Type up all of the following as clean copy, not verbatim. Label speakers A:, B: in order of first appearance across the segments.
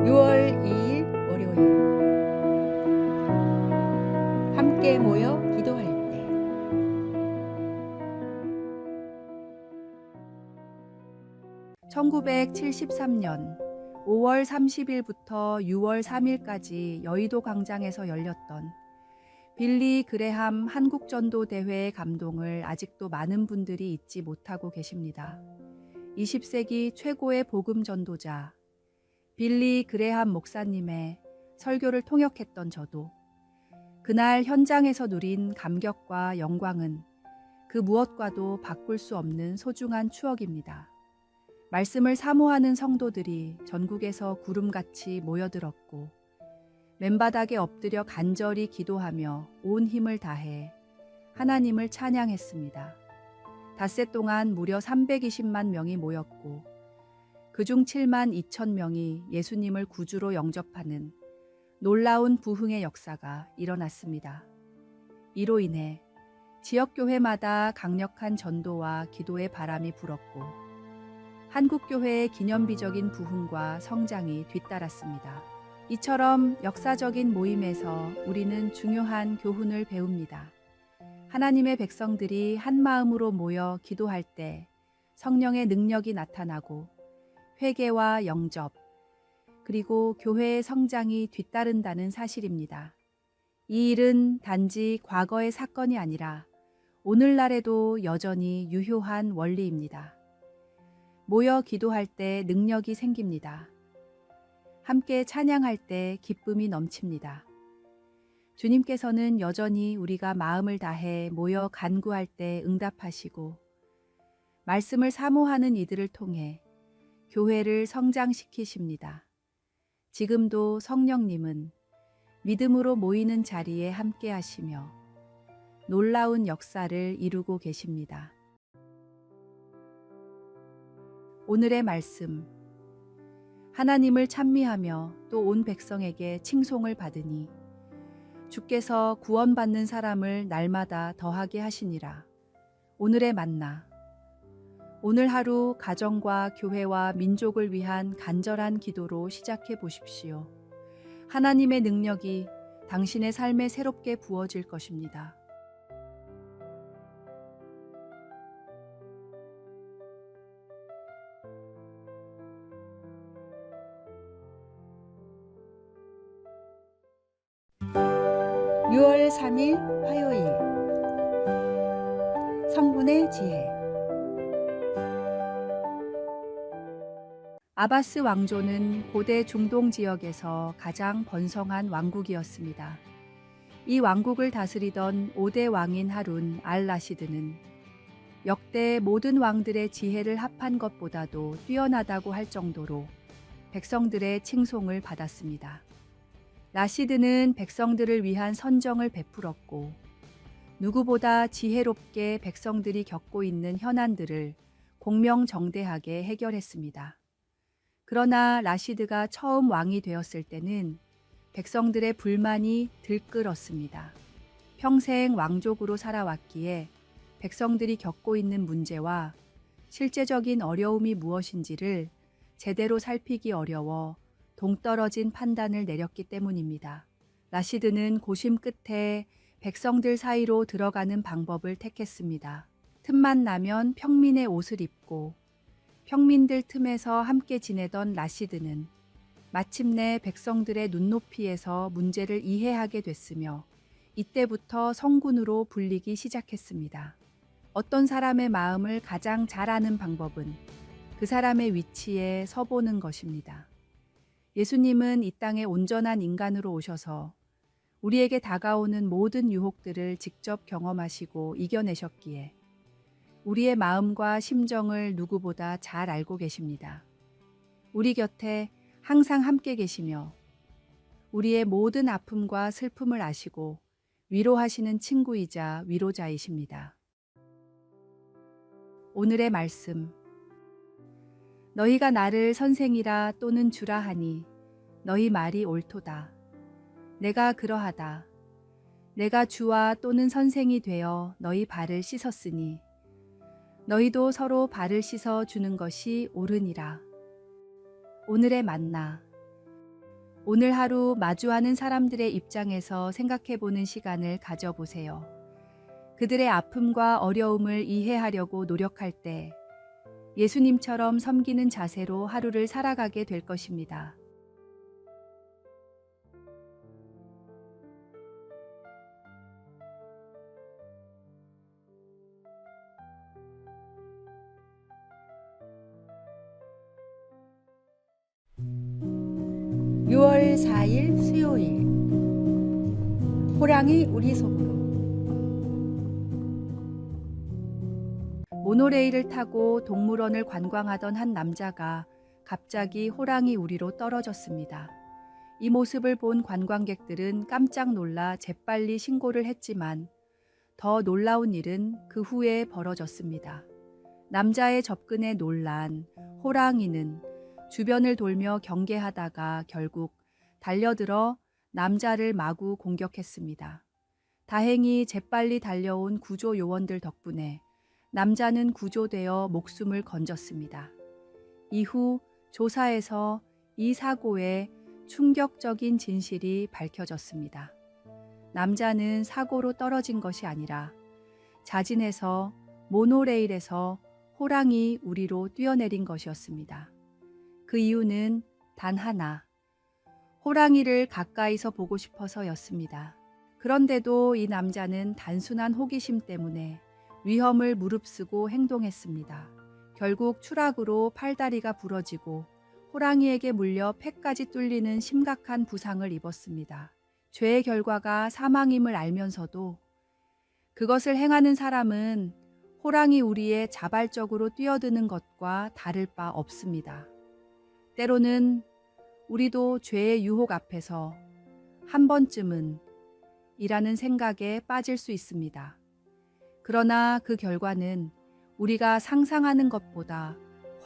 A: 6월 2일 월요일 함께 모여 기도할 때 1973년 5월 30일부터 6월 3일까지 여의도 광장에서 열렸던 빌리 그레함 한국전도대회의 감동을 아직도 많은 분들이 잊지 못하고 계십니다. 20세기 최고의 복음 전도자 빌리 그레함 목사님의 설교를 통역했던 저도 그날 현장에서 누린 감격과 영광은 그 무엇과도 바꿀 수 없는 소중한 추억입니다. 말씀을 사모하는 성도들이 전국에서 구름같이 모여들었고 맨바닥에 엎드려 간절히 기도하며 온 힘을 다해 하나님을 찬양했습니다. 닷새 동안 무려 320만 명이 모였고 그중 7만 2천 명이 예수님을 구주로 영접하는 놀라운 부흥의 역사가 일어났습니다. 이로 인해 지역교회마다 강력한 전도와 기도의 바람이 불었고 한국교회의 기념비적인 부흥과 성장이 뒤따랐습니다. 이처럼 역사적인 모임에서 우리는 중요한 교훈을 배웁니다. 하나님의 백성들이 한 마음으로 모여 기도할 때 성령의 능력이 나타나고 회개와 영접, 그리고 교회의 성장이 뒤따른다는 사실입니다. 이 일은 단지 과거의 사건이 아니라 오늘날에도 여전히 유효한 원리입니다. 모여 기도할 때 능력이 생깁니다. 함께 찬양할 때 기쁨이 넘칩니다. 주님께서는 여전히 우리가 마음을 다해 모여 간구할 때 응답하시고 말씀을 사모하는 이들을 통해 교회를 성장시키십니다. 지금도 성령님은 믿음으로 모이는 자리에 함께 하시며 놀라운 역사를 이루고 계십니다. 오늘의 말씀. 하나님을 찬미하며 또 온 백성에게 칭송을 받으니 주께서 구원받는 사람을 날마다 더하게 하시니라. 오늘의 만나. 오늘 하루 가정과 교회와 민족을 위한 간절한 기도로 시작해 보십시오. 하나님의 능력이 당신의 삶에 새롭게 부어질 것입니다. (6월 3일) 화요일 성분의 지혜. 아바스 왕조는 고대 중동 지역에서 가장 번성한 왕국이었습니다. 이 왕국을 다스리던 5대 왕인 하룬 알-라시드는 역대 모든 왕들의 지혜를 합한 것보다도 뛰어나다고 할 정도로 백성들의 칭송을 받았습니다. 라시드는 백성들을 위한 선정을 베풀었고 누구보다 지혜롭게 백성들이 겪고 있는 현안들을 공명정대하게 해결했습니다. 그러나 라시드가 처음 왕이 되었을 때는 백성들의 불만이 들끓었습니다. 평생 왕족으로 살아왔기에 백성들이 겪고 있는 문제와 실제적인 어려움이 무엇인지를 제대로 살피기 어려워 동떨어진 판단을 내렸기 때문입니다. 라시드는 고심 끝에 백성들 사이로 들어가는 방법을 택했습니다. 틈만 나면 평민의 옷을 입고 평민들 틈에서 함께 지내던 라시드는 마침내 백성들의 눈높이에서 문제를 이해하게 됐으며 이때부터 성군으로 불리기 시작했습니다. 어떤 사람의 마음을 가장 잘 아는 방법은 그 사람의 위치에 서보는 것입니다. 예수님은 이 땅에 온전한 인간으로 오셔서 우리에게 다가오는 모든 유혹들을 직접 경험하시고 이겨내셨기에 우리의 마음과 심정을 누구보다 잘 알고 계십니다. 우리 곁에 항상 함께 계시며 우리의 모든 아픔과 슬픔을 아시고 위로하시는 친구이자 위로자이십니다. 오늘의 말씀. 너희가 나를 선생이라 또는 주라 하니 너희 말이 옳도다. 내가 그러하다. 내가 주와 또는 선생이 되어 너희 발을 씻었으니 너희도 서로 발을 씻어 주는 것이 옳으니라. 오늘의 만나. 오늘 하루 마주하는 사람들의 입장에서 생각해 보는 시간을 가져보세요. 그들의 아픔과 어려움을 이해하려고 노력할 때 예수님처럼 섬기는 자세로 하루를 살아가게 될 것입니다. (6월 4일) 수요일. 호랑이 우리 속으로. 모노레일을 타고 동물원을 관광하던 한 남자가 갑자기 호랑이 우리로 떨어졌습니다. 이 모습을 본 관광객들은 깜짝 놀라 재빨리 신고를 했지만 더 놀라운 일은 그 후에 벌어졌습니다. 남자의 접근에 놀란 호랑이는 주변을 돌며 경계하다가 결국 달려들어 남자를 마구 공격했습니다. 다행히 재빨리 달려온 구조 요원들 덕분에 남자는 구조되어 목숨을 건졌습니다. 이후 조사에서 이 사고의 충격적인 진실이 밝혀졌습니다. 남자는 사고로 떨어진 것이 아니라 자진해서 모노레일에서 호랑이 우리로 뛰어내린 것이었습니다. 그 이유는 단 하나, 호랑이를 가까이서 보고 싶어서였습니다. 그런데도 이 남자는 단순한 호기심 때문에 위험을 무릅쓰고 행동했습니다. 결국 추락으로 팔다리가 부러지고 호랑이에게 물려 폐까지 뚫리는 심각한 부상을 입었습니다. 죄의 결과가 사망임을 알면서도 그것을 행하는 사람은 호랑이 우리에 자발적으로 뛰어드는 것과 다를 바 없습니다. 때로는 우리도 죄의 유혹 앞에서 한 번쯤은 이라는 생각에 빠질 수 있습니다. 그러나 그 결과는 우리가 상상하는 것보다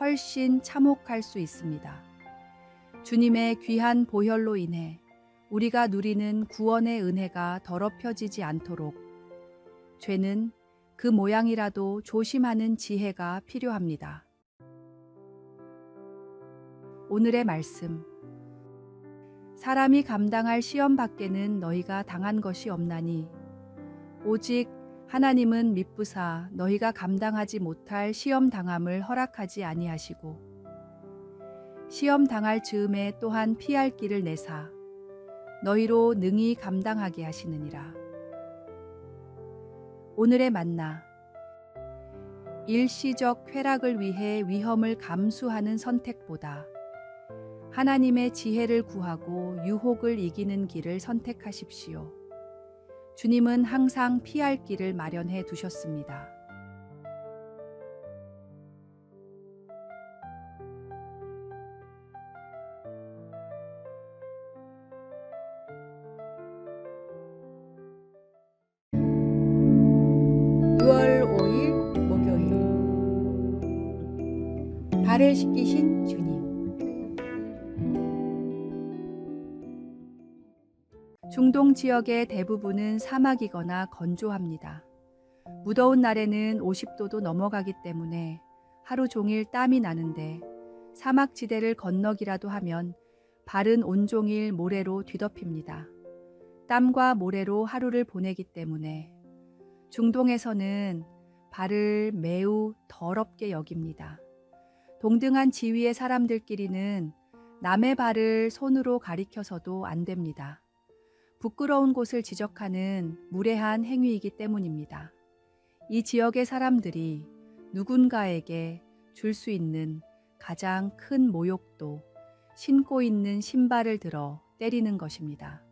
A: 훨씬 참혹할 수 있습니다. 주님의 귀한 보혈로 인해 우리가 누리는 구원의 은혜가 더럽혀지지 않도록 죄는 그 모양이라도 조심하는 지혜가 필요합니다. 오늘의 말씀. 사람이 감당할 시험 밖에는 너희가 당한 것이 없나니 오직 하나님은 미쁘사 너희가 감당하지 못할 시험 당함을 허락하지 아니하시고 시험 당할 즈음에 또한 피할 길을 내사 너희로 능히 감당하게 하시느니라. 오늘의 만나. 일시적 쾌락을 위해 위험을 감수하는 선택보다 하나님의 지혜를 구하고 유혹을 이기는 길을 선택하십시오. 주님은 항상 피할 길을 마련해 두셨습니다. (6월 5일) 목요일. 발을 씻기신 주님. 중동 지역의 대부분은 사막이거나 건조합니다. 무더운 날에는 50도도 넘어가기 때문에 하루 종일 땀이 나는데 사막지대를 건너기라도 하면 발은 온종일 모래로 뒤덮입니다. 땀과 모래로 하루를 보내기 때문에 중동에서는 발을 매우 더럽게 여깁니다. 동등한 지위의 사람들끼리는 남의 발을 손으로 가리켜서도 안 됩니다. 부끄러운 곳을 지적하는 무례한 행위이기 때문입니다. 이 지역의 사람들이 누군가에게 줄 수 있는 가장 큰 모욕도 신고 있는 신발을 들어 때리는 것입니다.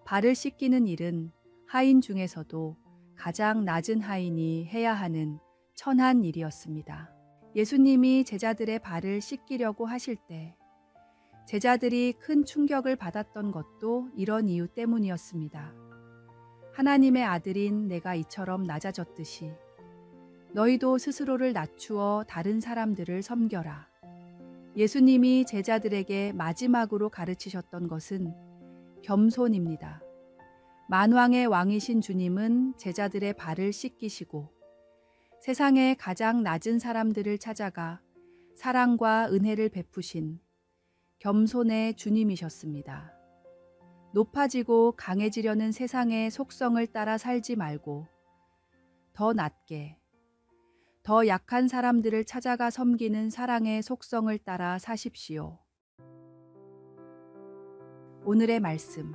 A: 발을 씻기는 일은 하인 중에서도 가장 낮은 하인이 해야 하는 천한 일이었습니다. 예수님이 제자들의 발을 씻기려고 하실 때 제자들이 큰 충격을 받았던 것도 이런 이유 때문이었습니다. 하나님의 아들인 내가 이처럼 낮아졌듯이 너희도 스스로를 낮추어 다른 사람들을 섬겨라. 예수님이 제자들에게 마지막으로 가르치셨던 것은 겸손입니다. 만왕의 왕이신 주님은 제자들의 발을 씻기시고 세상의 가장 낮은 사람들을 찾아가 사랑과 은혜를 베푸신 겸손의 주님이셨습니다. 높아지고 강해지려는 세상의 속성을 따라 살지 말고 더 낮게, 더 약한 사람들을 찾아가 섬기는 사랑의 속성을 따라 사십시오. 오늘의 말씀.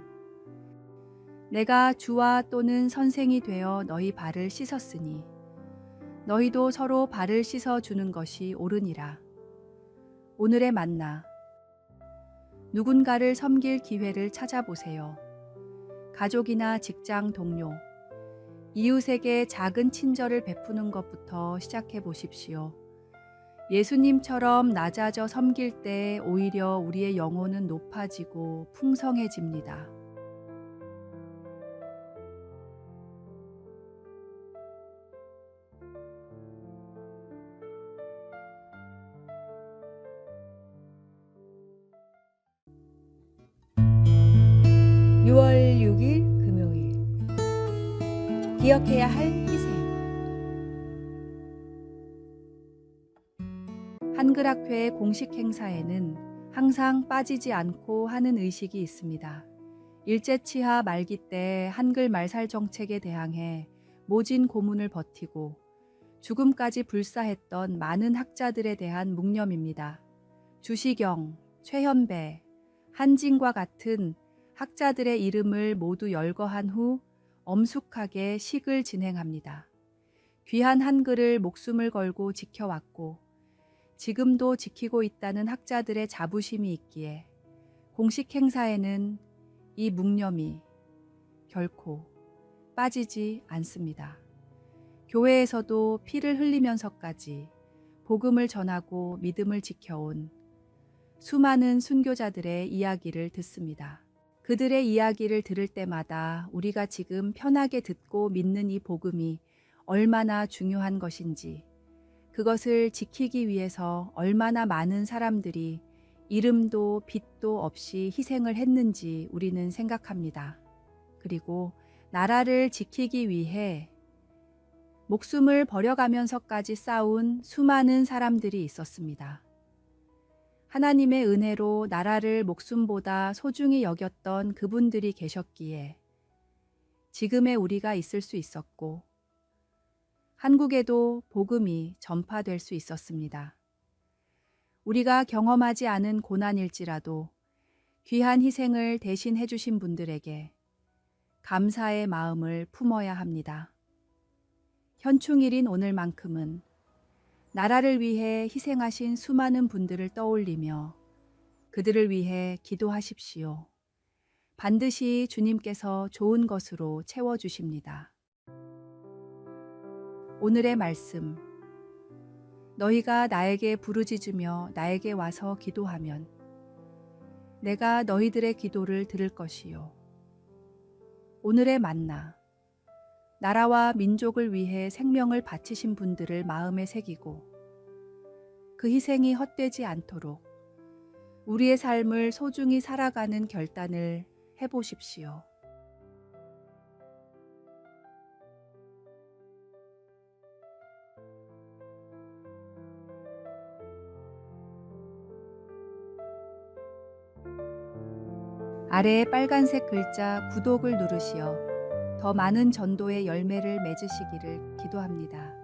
A: 내가 주와 또는 선생이 되어 너희 발을 씻었으니 너희도 서로 발을 씻어 주는 것이 옳으니라. 오늘의 만나. 누군가를 섬길 기회를 찾아보세요. 가족이나 직장 동료, 이웃에게 작은 친절을 베푸는 것부터 시작해 보십시오. 예수님처럼 낮아져 섬길 때 오히려 우리의 영혼은 높아지고 풍성해집니다. (6월 6일) 금요일. 기억해야 할 희생. 한글학회의 공식 행사에는 항상 빠지지 않고 하는 의식이 있습니다. 일제치하 말기 때 한글 말살 정책에 대항해 모진 고문을 버티고 죽음까지 불사했던 많은 학자들에 대한 묵념입니다. 주시경, 최현배, 한진과 같은 학자들의 이름을 모두 열거한 후 엄숙하게 식을 진행합니다. 귀한 한글을 목숨을 걸고 지켜왔고 지금도 지키고 있다는 학자들의 자부심이 있기에 공식 행사에는 이 묵념이 결코 빠지지 않습니다. 교회에서도 피를 흘리면서까지 복음을 전하고 믿음을 지켜온 수많은 순교자들의 이야기를 듣습니다. 그들의 이야기를 들을 때마다 우리가 지금 편하게 듣고 믿는 이 복음이 얼마나 중요한 것인지, 그것을 지키기 위해서 얼마나 많은 사람들이 이름도 빛도 없이 희생을 했는지 우리는 생각합니다. 그리고 나라를 지키기 위해 목숨을 버려가면서까지 싸운 수많은 사람들이 있었습니다. 하나님의 은혜로 나라를 목숨보다 소중히 여겼던 그분들이 계셨기에 지금의 우리가 있을 수 있었고 한국에도 복음이 전파될 수 있었습니다. 우리가 경험하지 않은 고난일지라도 귀한 희생을 대신 해주신 분들에게 감사의 마음을 품어야 합니다. 현충일인 오늘만큼은 나라를 위해 희생하신 수많은 분들을 떠올리며 그들을 위해 기도하십시오. 반드시 주님께서 좋은 것으로 채워주십니다. 오늘의 말씀. 너희가 나에게 부르짖으며 나에게 와서 기도하면 내가 너희들의 기도를 들을 것이요. 오늘의 만나. 나라와 민족을 위해 생명을 바치신 분들을 마음에 새기고 그 희생이 헛되지 않도록 우리의 삶을 소중히 살아가는 결단을 해보십시오. 아래에 빨간색 글자 구독을 누르시어 더 많은 전도의 열매를 맺으시기를 기도합니다.